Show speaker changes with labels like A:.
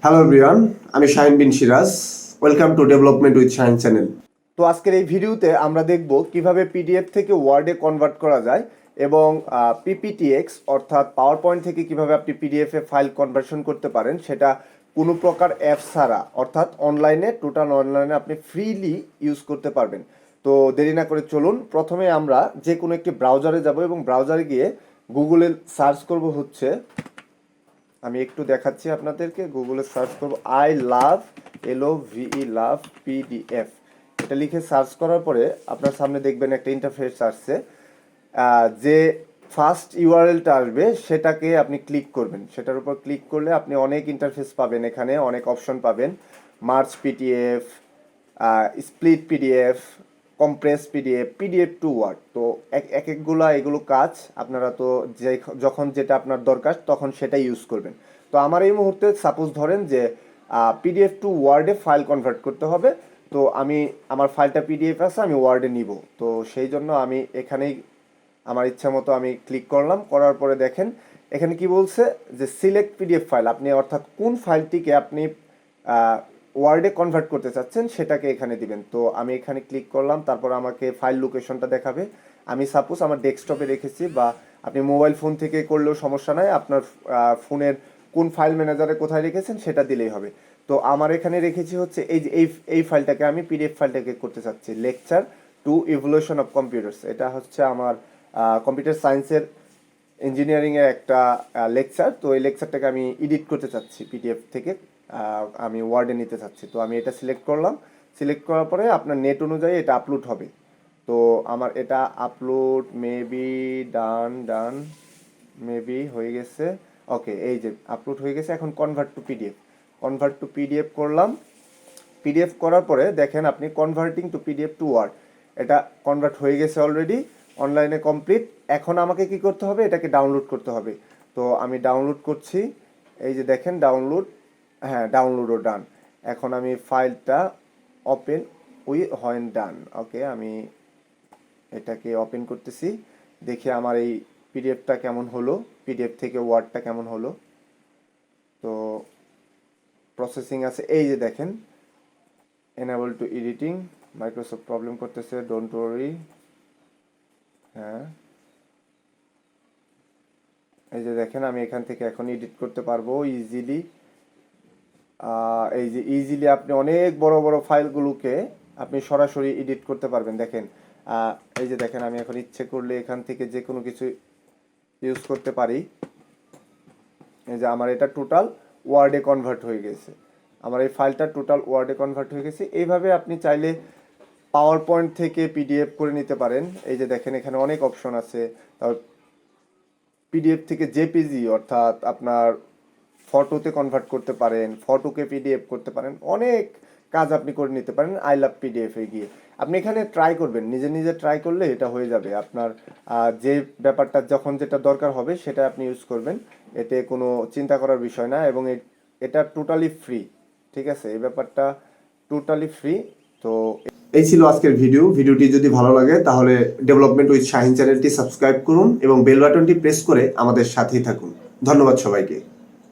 A: Hello everyone, আমি Shahin Bin Siraj. Welcome to development with Shahin channel.
B: তো আজকের এই ভিডিওতে আমরা দেখব কিভাবে পিডিএফ থেকে ওয়ার্ডে কনভার্ট করা যায় এবং পিপিটিএক্স অর্থাৎ পাওয়ার পয়েন্ট থেকে কিভাবে আপনি পিডিএফ এ ফাইল কনভার্সন করতে পারেন, সেটা কোনো প্রকার অ্যাপ ছাড়া অর্থাৎ টোটাল অনলাইনে আপনি ফ্রিলি ইউজ করতে পারবেন। তো দেরি না করে চলুন, প্রথমে আমরা যে কোনো একটি ব্রাউজারে যাব এবং ব্রাউজারে গিয়ে গুগলে সার্চ করব হচ্ছে, আমি একটু দেখাচ্ছি আপনাদেরকে, গুগলে সার্চ করব লাভ পিডিএফ। এটা লিখে সার্চ করার পরে আপনার সামনে দেখবেন একটা ইন্টারফেস আসছে। যে ফার্স্ট ইউআরএলটা আসবে সেটাকে আপনি ক্লিক করবেন। সেটার উপর ক্লিক করলে আপনি অনেক ইন্টারফেস পাবেন, এখানে অনেক অপশন পাবেন। Merge PDF, split PDF, compress PDF, PDF to Word. তো এগুলো কাজ আপনারা তো যখন যেটা আপনার দরকার তখন সেটাই ইউজ করবেন। তো আমার এই মুহূর্তে সাপোজ ধরেন যে পিডিএফ টু ওয়ার্ডে ফাইল কনভার্ট করতে হবে। তো আমার ফাইলটা পিডিএফ আছে, আমি ওয়ার্ডে নিব। তো সেই জন্য আমি এখানেই আমার ইচ্ছা মতো আমি ক্লিক করলাম। করার পরে দেখেন এখানে কি বলছে যে সিলেক্ট পিডিএফ ফাইল, আপনি অর্থাৎ কোন ফাইলটিকে আপনি ওয়ার্ডে কনভার্ট করতে চাচ্ছেন সেটাকে এখানে দিবেন। তো আমি এখানে ক্লিক করলাম, তারপর আমাকে ফাইল লোকেশনটা দেখাবে। আমি সাপোজ আমার ডেস্কটপে রেখেছি, বা আপনি মোবাইল ফোন থেকে করলেও সমস্যা নাই, আপনার ফোনের কোন ফাইল ম্যানেজারে কোথায় রেখেছেন সেটা দিলেই হবে। তো আমার এখানে রেখেছি হচ্ছে এই ফাইলটাকে আমি পিডিএফ ফাইলটাকে করতে চাচ্ছি, lecture two evolution of computers. এটা হচ্ছে আমার কম্পিউটার সায়েন্সের ইঞ্জিনিয়ারিংয়ের একটা লেকচার। তো এই লেকচারটাকে আমি এডিট করতে চাচ্ছি, পিডিএফ থেকে আমি ওয়ার্ডে নিতে চাচ্ছি। তো আমি এটা সিলেক্ট করলাম। সিলেক্ট করার পরে আপনার নেট অনুযায়ী এটা আপলোড হবে। তো আমার এটা আপলোড ডান মেবি হয়ে গেছে। ওকে, এই যে আপলোড হয়ে গেছে। এখন কনভার্ট টু পিডিএফ করলাম। পিডিএফ করার পরে দেখেন আপনি converting to PDF to Word, এটা কনভার্ট হয়ে গেছে অলরেডি, অনলাইনে কমপ্লিট। এখন আমাকে কি করতে হবে, এটাকে ডাউনলোড করতে হবে। তো আমি ডাউনলোড করছি, এই যে দেখেন ডাউনলোড, হ্যাঁ ডাউনলোডও ডান। এখন আমি ফাইলটা ওপেন হয় ডান। ওকে, আমি এটাকে ওপেন করতেছি, দেখি আমার এই পিডিএফটা কেমন হলো, পিডিএফ থেকে ওয়ার্ডটা কেমন হলো। তো প্রসেসিং আছে, এই যে দেখেন enable to editing, Microsoft problem করতেছে, ডোন্ট ওয়ারি। হ্যাঁ, এই যে দেখেন আমি এখান থেকে এখন এডিট করতে পারবো ইজিলি। এই যে ইজিলি আপনি অনেক বড় বড় ফাইলগুলোকে আপনি সরাসরি এডিট করতে পারবেন। দেখেন এই যে দেখেন আমি এখন ইচ্ছে করলে এখান থেকে যে কোনো কিছু ইউজ করতে পারি। এই যে আমার এটা টোটাল ওয়ার্ডে কনভার্ট হয়ে গেছে, আমার এই ফাইলটা টোটাল ওয়ার্ডে কনভার্ট হয়ে গেছে। এইভাবে আপনি চাইলে পাওয়ার পয়েন্ট থেকে পিডিএফ করে নিতে পারেন। এই যে দেখেন এখানে অনেক অপশন আছে। তারপর পিডিএফ থেকে জেপিজি অর্থাৎ আপনার ফটোতে কনভার্ট করতে পারেন, ফটোকে পিডিএফ করতে পারেন, অনেক কাজ আপনি করে নিতে পারেন আই লাভ পিডিএফ এ গিয়ে। আপনি এখানে ট্রাই করবেন, নিজে নিজে ট্রাই করলে এটা হয়ে যাবে। আপনার যে ব্যাপারটা যখন যেটা দরকার হবে সেটা আপনি ইউজ করবেন, এতে কোনো চিন্তা করার বিষয় না। এবং এটা টোটালি ফ্রি, ঠিক আছে, এই ব্যাপারটা টোটালি ফ্রি। তো
A: এই ছিল আজকের ভিডিওটি যদি ভালো লাগে তাহলে ডেভেলপমেন্ট উইথ শাহিন চ্যানেলটি সাবস্ক্রাইব করুন এবং বেল বাটনটি প্রেস করে আমাদের সাথেই থাকুন। ধন্যবাদ সবাইকে।